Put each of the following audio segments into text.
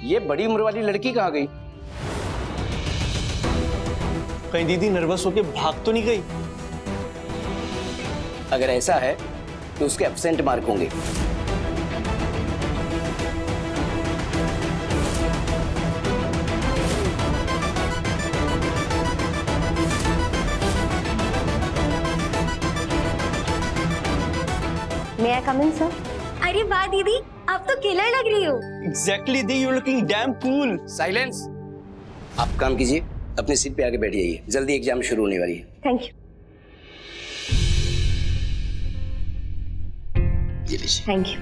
ये बड़ी उम्र वाली लड़की कहाँ गई? कहीं दीदी नर्वस होके भाग तो नहीं गई? अगर ऐसा है तो उसके एब्सेंट मार्क होंगे। May I come in, sir? अरे वाह दीदी, आप तो किलर लग रही हो। Exactly, the, you're looking damn cool. Silence. आप काम कीजिए, अपनी सीट पे आके बैठ जाइए, जल्दी एग्जाम शुरू होने वाली है। Thank you. ये लीजिए। Thank you.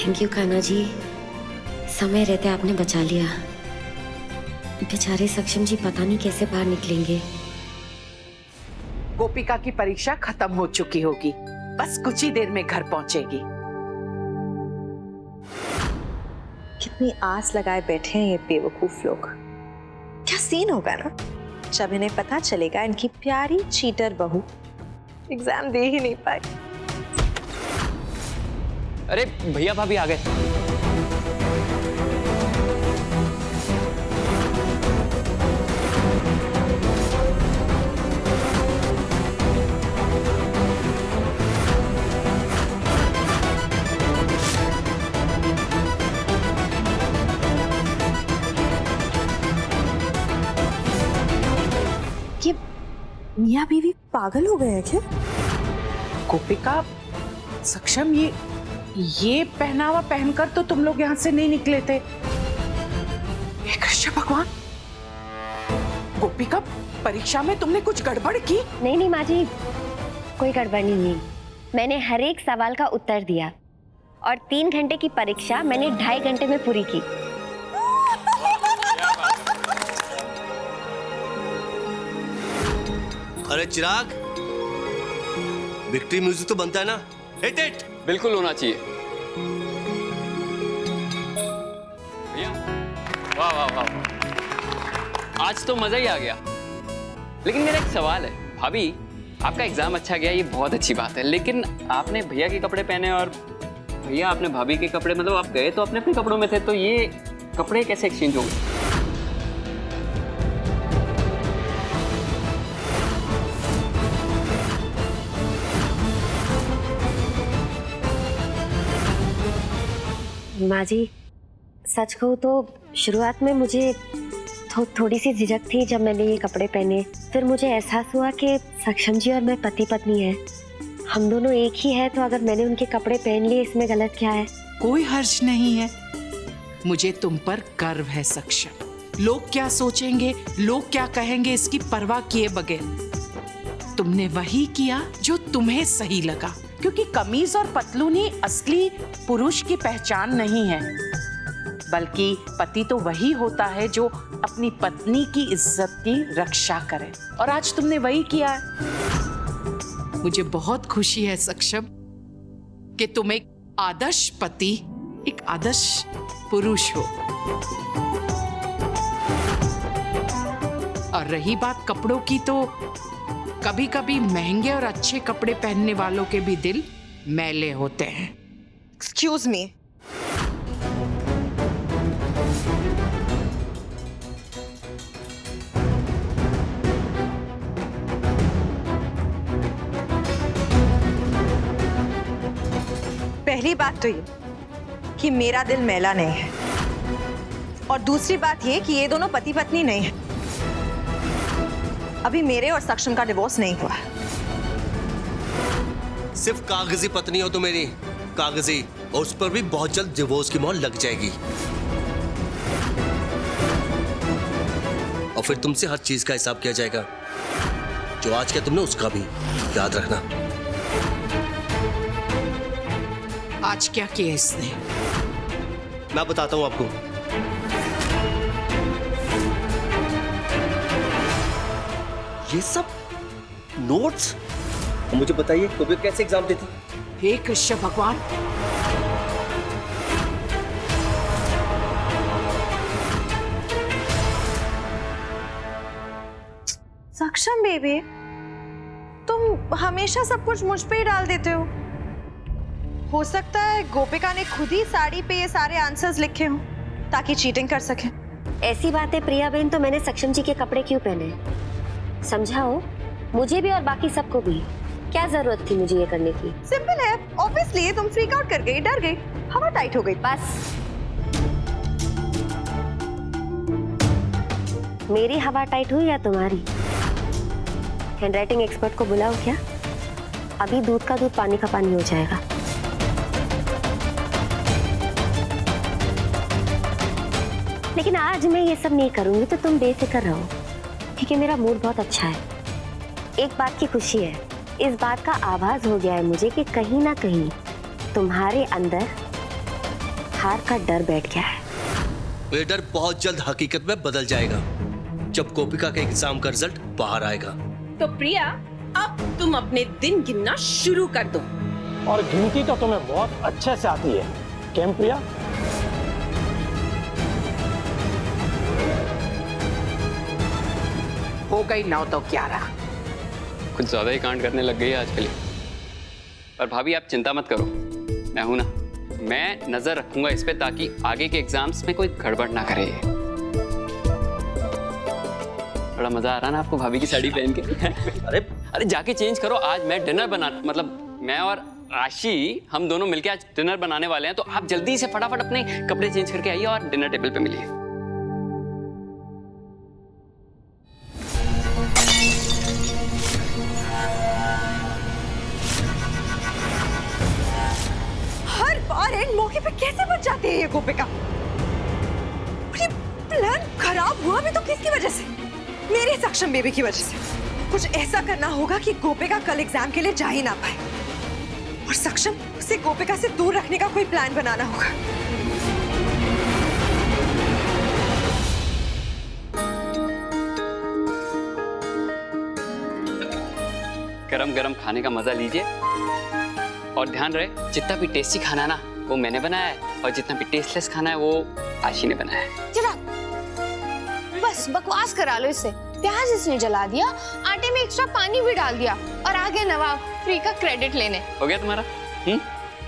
Thank you Kanha ji, समय रहते आपने बचा लिया। बेचारे सक्षम जी पता नहीं कैसे बाहर निकलेंगे। गोपिका की परीक्षा खत्म हो चुकी होगी, बस कुछ ही देर में घर पहुंचेगी। कितनी आस लगाए बैठे हैं ये बेवकूफ लोग। क्या सीन होगा ना जब इन्हें पता चलेगा इनकी प्यारी चीटर बहू एग्जाम दे ही नहीं पाई। अरे भैया भाभी आ गए। ये मियाँ बीवी पागल हो गए हैं क्या? गोपिका, सक्षम, ये पहनावा पहनकर तो तुम लोग यहाँ से नहीं निकले थे। हे कृष्ण भगवान, गोपिका, परीक्षा में तुमने कुछ गड़बड़ की? नहीं माँ जी, कोई गड़बड़ नहीं हुई। मैंने हर एक सवाल का उत्तर दिया और 3 घंटे की परीक्षा मैंने 2.5 घंटे में पूरी की। अरे चिराग, विक्ट्री म्यूजिक तो बनता है ना? Hit it. बिल्कुल होना चाहिए भैया। वाह वाह वाह, आज तो मजा ही आ गया। लेकिन मेरा एक सवाल है भाभी, आपका एग्जाम अच्छा गया, ये बहुत अच्छी बात है, लेकिन आपने भैया के कपड़े पहने और भैया आपने भाभी के कपड़े, मतलब आप गए तो अपने अपने कपड़ों में थे, तो ये कपड़े कैसे एक्सचेंज हो गए? माँ जी, सच कहूँ तो शुरुआत में मुझे थोड़ी सी झिझक थी जब मैंने ये कपड़े पहने। फिर मुझे एहसास हुआ कि सक्षम जी और मैं पति पत्नी हैं, हम दोनों एक ही हैं, तो अगर मैंने उनके कपड़े पहन लिए इसमें गलत क्या है? कोई हर्ज नहीं है, मुझे तुम पर गर्व है सक्षम। लोग क्या सोचेंगे, लोग क्या कहेंगे, इसकी परवाह किए बगैर तुमने वही किया जो तुम्हें सही लगा, क्योंकि कमीज और पतलून ही असली पुरुष की पहचान नहीं है, बल्कि पति तो वही होता है जो अपनी पत्नी की इज्जत की रक्षा करे, और आज तुमने वही किया है। मुझे बहुत खुशी है सक्षम कि तुम एक आदर्श पति, एक आदर्श पुरुष हो। और रही बात कपड़ों की, तो कभी कभी महंगे और अच्छे कपड़े पहनने वालों के भी दिल मैले होते हैं। एक्सक्यूज मी, पहली बात तो ये कि मेरा दिल मैला नहीं है, और दूसरी बात ये कि ये दोनों पति पत्नी नहीं है। अभी मेरे और सक्षम का डिवोर्स नहीं हुआ। सिर्फ कागजी पत्नी हो तो मेरी, कागजी, और उस पर भी बहुत जल्द डिवोर्स की मोहर लग जाएगी। और फिर तुमसे हर चीज का हिसाब किया जाएगा, जो आज किया तुमने उसका भी याद रखना। आज क्या किया इसने? मैं बताता हूं आपको। ये सब नोट्स, मुझे बताइए तो कैसे एग्जाम देती? हे कृष्ण भगवान, सक्षम बेबी, तुम हमेशा सब कुछ मुझ पे ही डाल देते हो सकता है गोपिका ने खुद ही साड़ी पे ये सारे आंसर्स लिखे हों ताकि चीटिंग कर सके। ऐसी बात है प्रिया बहन, तो मैंने सक्षम जी के कपड़े क्यों पहने? समझाओ मुझे भी और बाकी सबको भी, क्या जरूरत थी मुझे ये करने की? सिंपल है, ऑब्वियसली तुम फ्रीक आउट कर गई, डर गई, हवा टाइट हो गई। बस मेरी हवा टाइट हुई या तुम्हारी? हैंडराइटिंग एक्सपर्ट को बुलाओ क्या? अभी दूध का दूध पानी का पानी हो जाएगा। लेकिन आज मैं ये सब नहीं करूंगी, तो तुम बेफिक्र रहो, क्योंकि मेरा मूड बहुत अच्छा है। एक बात की खुशी है, इस बात का आभास हो गया है मुझे कि कहीं ना कहीं तुम्हारे अंदर हार का डर बैठ गया है। ये डर बहुत जल्द हकीकत में बदल जाएगा जब गोपिका के एग्जाम का रिजल्ट बाहर आएगा। तो प्रिया, अब तुम अपने दिन गिनना शुरू कर दो। और गिनती तो तुम्हें बहुत अच्छे से आती है, क्यों प्रिया? हो गई 9 तो 11। कुछ ज्यादा ही कांड करने लग गई है आजकल। पर भाभी आप चिंता मत करो, मैं हूं ना, मैं नजर रखूंगा इस पे ताकि आगे के एग्जाम्स में कोई गड़बड़ ना करे। बड़ा मजा आ रहा ना आपको भाभी की साड़ी पहन के? अरे जाके चेंज करो, आज मैं डिनर बना, मतलब मैं और आशी हम दोनों मिलके आज डिनर बनाने वाले हैं, तो आप जल्दी से फटाफट अपने कपड़े चेंज करके आइए और डिनर टेबल पे मिलिए। हर बार एंड मौके पे कैसे बच जाते हैं ये गोपिका? ये प्लान खराब हुआ भी तो किसकी वजह से? मेरे सक्षम बेबी की वजह से। कुछ ऐसा करना होगा कि गोपिका कल एग्जाम के लिए जा ही ना पाए, और सक्षम उसे गोपिका से दूर रखने का कोई प्लान बनाना होगा। गरम गरम खाने का मजा लीजिए, और ध्यान रहे जितना भी टेस्टी खाना ना वो मैंने बनाया है, और जितना भी टेस्टलेस खाना है वो आशी ने बनाया है। चिराग, बस बकवास करा लो इससे। प्याज इसने जला दिया, आटे में एक्स्ट्रा पानी भी डाल दिया, और आगे नवाब फ्री का क्रेडिट लेने। हो गया तुम्हारा?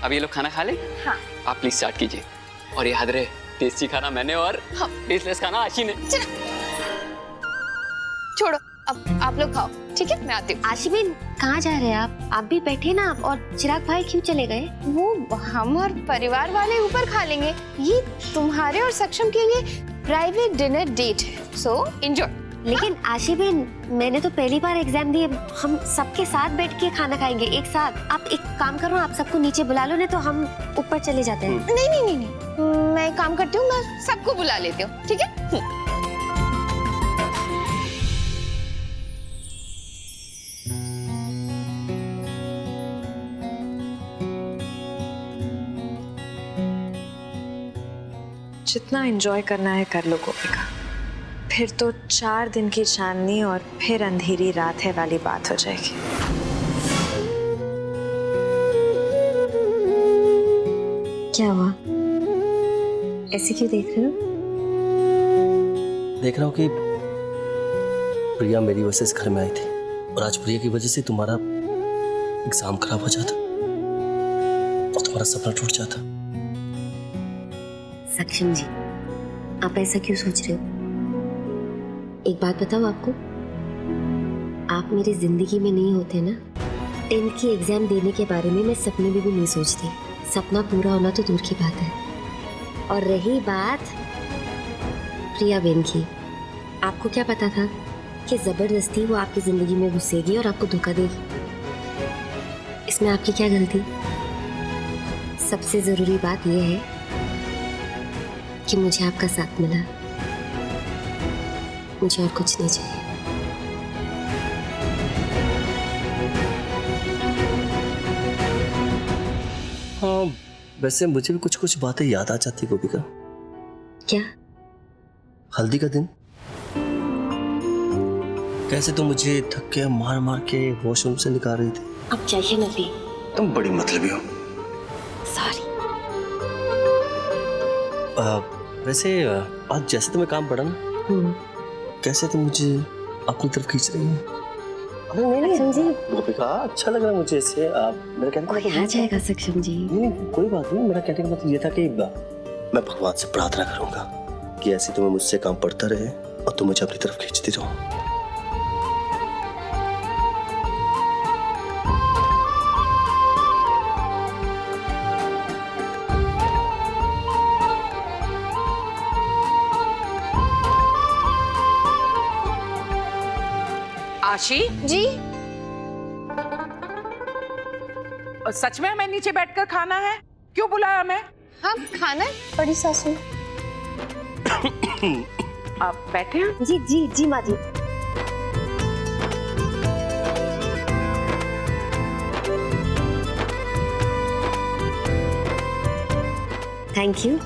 अब ये लोग खाना खा ले। हाँ। आप प्लीज स्टार्ट कीजिए, और याद रहे टेस्टी खाना मैंने और टेस्टलेस खाना आशी ने। छोड़ो, अब आप लोग खाओ, ठीक है? मैं आती हूँ। आशी बहन कहाँ जा रहे हैं आप? आप भी बैठे ना, और चिराग भाई क्यों चले गए? वो हम और परिवार वाले ऊपर खा लेंगे, ये तुम्हारे और सक्षम के लिए प्राइवेट डिनर डेट है, सो एंजॉय। लेकिन आशी बहन, मैंने तो पहली बार एग्जाम दिए, हम सबके साथ बैठ के खाना खाएंगे एक साथ। आप एक काम करो, आप सबको नीचे बुला लो, नहीं तो हम ऊपर चले जाते हैं। नहीं नहीं नहीं नहीं, मैं एक काम करती हूँ, मैं सबको बुला लेती हूँ, ठीक है? जितना एंजॉय करना है कर लो गोपिका, फिर तो 4 दिन की चांदनी और फिर अंधेरी रात है वाली बात हो जाएगी। क्या हुआ? ऐसे क्यों देख रहे हो? देख रहा हूँ कि प्रिया मेरी वजह से इस घर में आई थी, और आज प्रिया की वजह से तुम्हारा एग्जाम खराब हो जाता और तुम्हारा सपना टूट जाता। सक्षम जी, आप ऐसा क्यों सोच रहे हो? एक बात बताओ आपको, आप मेरी जिंदगी में नहीं होते ना, 10th की एग्जाम देने के बारे में मैं सपने में भी नहीं सोचती। सपना पूरा होना तो दूर की बात है। और रही बात प्रिया बेन की, आपको क्या पता था कि जबरदस्ती वो आपकी जिंदगी में घुसेगी और आपको धोखा देगी? इसमें आपकी क्या गलती? सबसे जरूरी बात यह है कि मुझे आपका साथ मिला, मुझे और कुछ नहीं चाहिए। हाँ, वैसे मुझे भी कुछ कुछ बातें याद आ जाती गोपिका। क्या? हल्दी का दिन कैसे तुम मुझे धक्के मार मार के वॉशरूम से निकाल रही थी। अब चाहिए ना भी, तुम बड़ी मतलबी हो। सॉरी। वैसे आज जैसे तुम्हें काम पड़ा ना, कैसे तुम मुझे अपनी तरफ खींच रही हैं। अरे नहीं सक्षम जी गोपिका, अच्छा लग रहा है मुझे इससे। मेरा कहने का कोई आ मतलब जाएगा सक्षम जी। नहीं, कोई बात नहीं। मेरा कहने का मतलब ये था कि मैं भगवान से प्रार्थना करूंगा कि ऐसे तुम्हें मुझसे काम पड़ता रहे और तुम मुझे अपनी तरफ खींचती रहो। आशी, जी सच में हमें नीचे बैठकर खाना है? क्यों बुलाया हमें? हाँ खाना है बड़ी सासू। आप बैठे हैं? जी जी जी माँ जी। Thank you.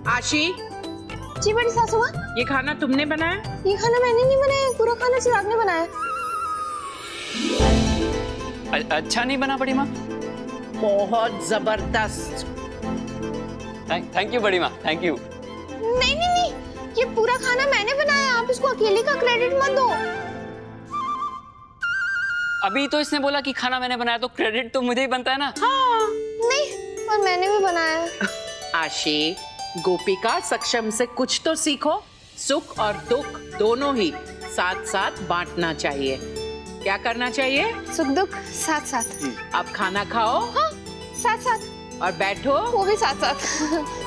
आशी, जी बड़ी सासू माँ, ये खाना तुमने बनाया? ये खाना मैंने नहीं बनाया, पूरा खाना चिराग ने बनाया। अच्छा नहीं बना बड़ी माँ? बहुत जबरदस्त। थैंक यू बड़ी माँ, थैंक यू। नहीं नहीं नहीं, ये पूरा खाना मैंने बनाया, आप इसको अकेले का क्रेडिट मत दो। अभी तो इसने बोला कि खाना मैंने बनाया, तो क्रेडिट तो मुझे ही बनता है ना। हाँ नहीं, पर मैंने भी बनाया। आशी, गोपिका, सक्षम से कुछ तो सीखो। सुख और दुख दोनों ही साथ साथ बांटना चाहिए। क्या करना चाहिए? सुख दुख साथ साथ। अब खाना खाओ। हाँ साथ साथ। और बैठो। वो भी साथ साथ।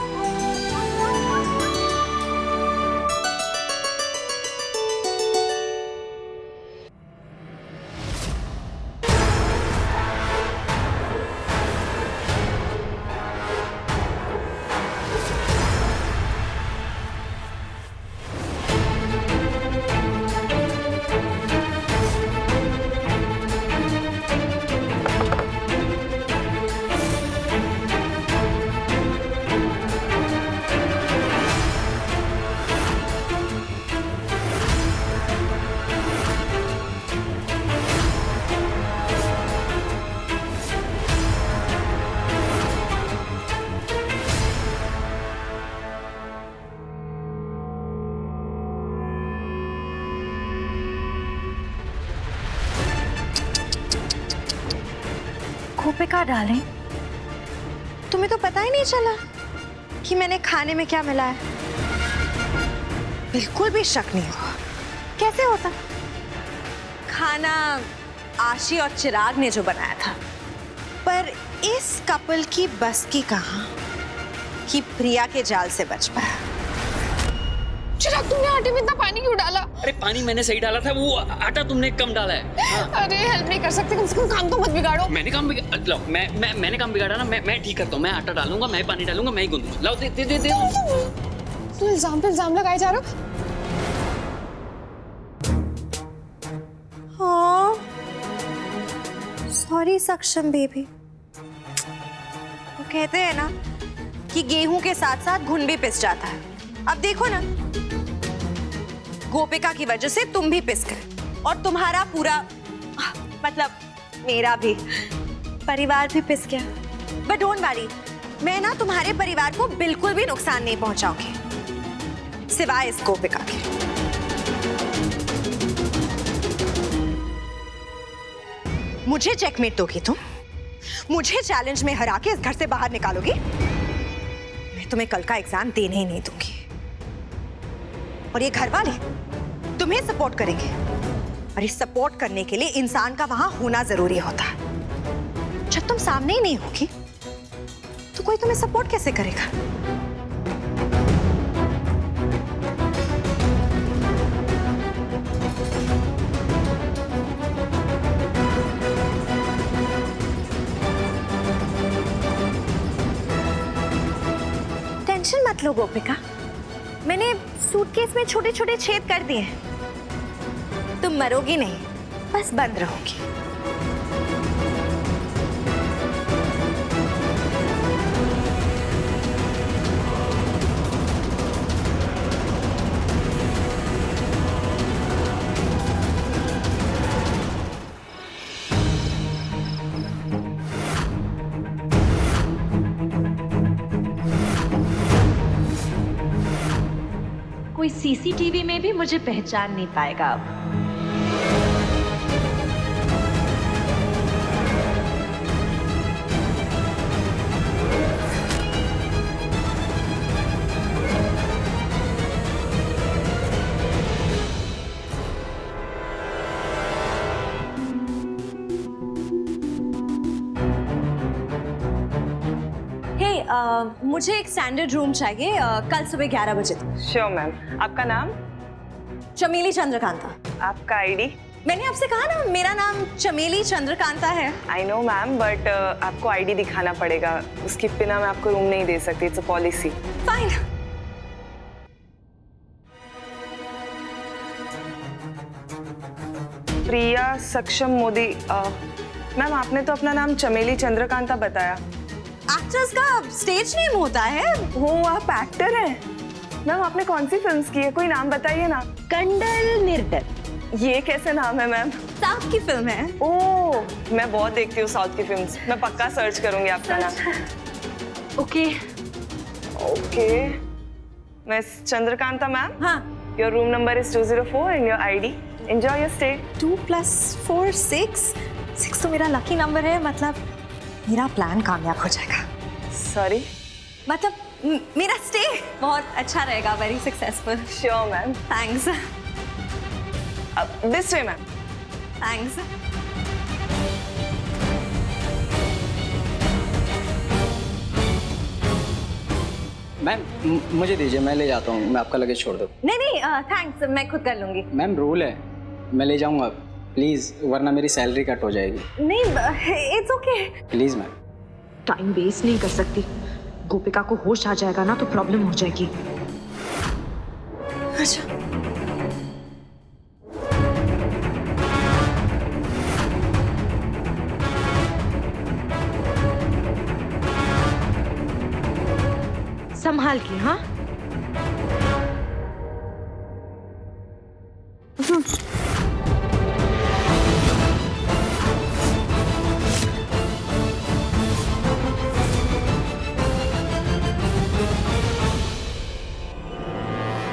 गोपिका डालें, तुम्हें तो पता ही नहीं चला कि मैंने खाने में क्या मिला है? बिल्कुल भी शक नहीं हुआ। कैसे होता? खाना आशी और चिराग ने जो बनाया था, पर इस कपल की बस की कहां कि प्रिया के जाल से बच पाया। चिराग, तुमने आटे में इतना पानी क्यों डाला? अरे पानी मैंने सही डाला था, वो आटा तुमने कम डाला है। हाँ। अरे हेल्प नहीं कर सकते, कम से कम काम तो मत बिगाड़ो। मैंने काम लो, मैंने काम बिगाड़ा ना। मैं ठीक करता हूँ। मैं आटा डालूंगा, मैं पानी डालूंगा, मैं ही गूंदूंगा। लाओ दे दे दे दे। तुम इल्जाम पे इल्जाम लगाए जा रहे हो। हाँ सॉरी सक्षम बेबी। वो कहते हैं ना कि गेहूं के साथ साथ घुन भी पिस जाता है। अब देखो ना, गोपिका की वजह से तुम भी पिस गए और तुम्हारा पूरा, मतलब मेरा भी परिवार भी पिस गया। बट डोंट वरी, मैं ना तुम्हारे परिवार को बिल्कुल भी नुकसान नहीं पहुंचाऊंगी, सिवाय इस गोपिका के। मुझे चेकमेट दोगी तुम? मुझे चैलेंज में हरा के इस घर से बाहर निकालोगी? मैं तुम्हें कल का एग्जाम देने ही नहीं दूंगी। और ये घर वाले तुम्हें सपोर्ट करेंगे, और इस सपोर्ट करने के लिए इंसान का वहां होना जरूरी होता है। जब तुम सामने ही नहीं होगी तो कोई तुम्हें सपोर्ट कैसे करेगा? टेंशन मत लो गोपिका, मैंने सूटकेस में छोटे छोटे छेद कर दिए हैं। तुम मरोगी नहीं, बस बंद रहोगी। सीसीटीवी में भी मुझे पहचान नहीं पाएगा अब। मुझे एक स्टैंडर्ड रूम चाहिए कल सुबह 11 बजे तक। Sure ma'am. आपका नाम? चमेली चंद्रकांता। आपका आईडी? मैंने आपसे कहा ना मेरा नाम चमेली चंद्रकांता है। आई नो मैम, बट आपको आईडी दिखाना पड़ेगा, उसके बिना मैं आपको रूम नहीं दे सकती, इट्स अ पॉलिसी। फाइन। प्रिया सक्षम मोदी। मैम आपने तो अपना नाम चमेली चंद्रकांता बताया। एक्टर्स का स्टेज नेम होता है। हो आप एक्टर हैं? मैम आपने कौन सी फिल्म्स की है, कोई नाम बताइए ना। कंडल निर्दल। ये कैसे नाम है मैम? साउथ की फिल्म है। ओह मैं बहुत देखती हूँ साउथ की फिल्म्स, मैं पक्का सर्च करूंगी आपका नाम। Okay okay miss Chandrakanta ma'am. हाँ। Your room number is 204 and your ID. Enjoy your stay. 2 + 4 6 6 तो मेरा लकी नंबर है, मतलब मेरा प्लान कामयाब हो जाएगा। सॉरी मतलब मेरा स्टे बहुत अच्छा रहेगा, very successful. Sure ma'am. Thanks. This way ma'am. Thanks. Ma'am मुझे दीजिए, मैं ले जाता हूँ, मैं आपका लगेज छोड़ दूँ। नहीं थैंक्स, मैं खुद कर लूंगी। मैम रूल है, मैं ले जाऊँगा प्लीज़, वरना मेरी सैलरी कट हो जाएगी। नहीं it's okay. Please ma'am. Time waste नहीं कर सकती, गोपिका को होश आ जाएगा ना तो प्रॉब्लम हो जाएगी। अच्छा संभाल के। हाँ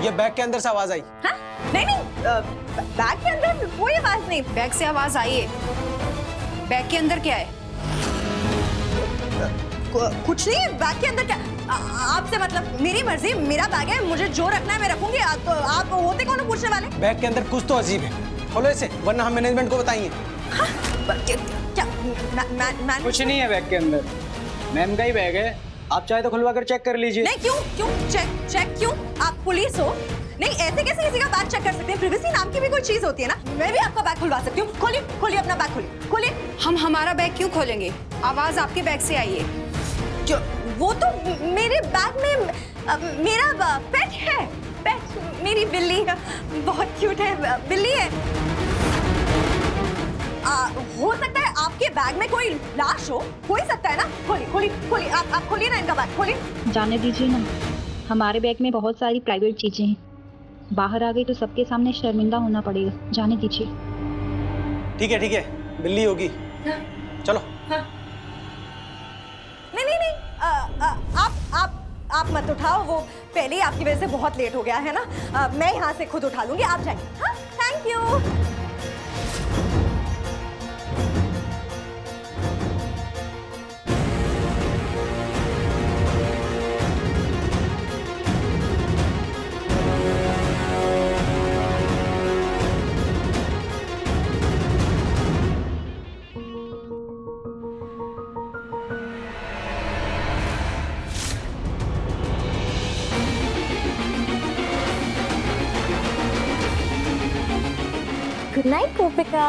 ये बैग के अंदर से आवाज आई। हाँ? नहीं बैग के अंदर कोई आवाज नहीं। बैग से आवाज आई है। बैग के अंदर क्या है? कुछ नहीं, बैग के अंदर क्या? आपसे मतलब मेरी मर्जी, मेरा बैग है, मुझे जो रखना है मैं रखूंगी। आप होते कौन हो पूछने वाले? बैग के अंदर कुछ तो अजीब है, खोलो इसे वरना हम मैनेजमेंट को बताएंगे। हाँ? क्या कुछ नहीं है बैग के अंदर, मैम का ही बैग है, आप चाहे तो खुलवा कर चेक कर लीजिए। नहीं क्यों चेक क्यों? आप पुलिस हो? नहीं ऐसे कैसे किसी का बैग चेक कर सकते हैं? प्रिवेसी नाम की भी कोई चीज होती है ना। मैं भी आपका बैग खुलवा सकती हूँ। खोलिए अपना बैग, खोलिए। हम हमारा बैग क्यों खोलेंगे? आवाज आपके बैग से आई है। जो वो तो मेरे बैग में मेरा पेट है। पेट मेरी बिल्ली है, बहुत क्यूट है, बिल्ली है। हो सकता है आपके बैग में कोई लाश हो सकता है ना। खोलिए आप खोलिए ना इनका बैग, खोलिए। जाने दीजिए ना, हमारे बैग में बहुत सारी प्राइवेट चीजें हैं, बाहर आ गई तो सबके सामने शर्मिंदा होना पड़ेगा। जाने दीजिए। ठीक है बिल्ली होगी। हाँ। चलो। हाँ। नहीं आप मत उठाओ, वो पहले ही आपकी वजह से बहुत लेट हो गया है ना। मैं यहाँ से खुद उठा लूंगी, आप जाइए। हाँ thank you. Good night, Gopika.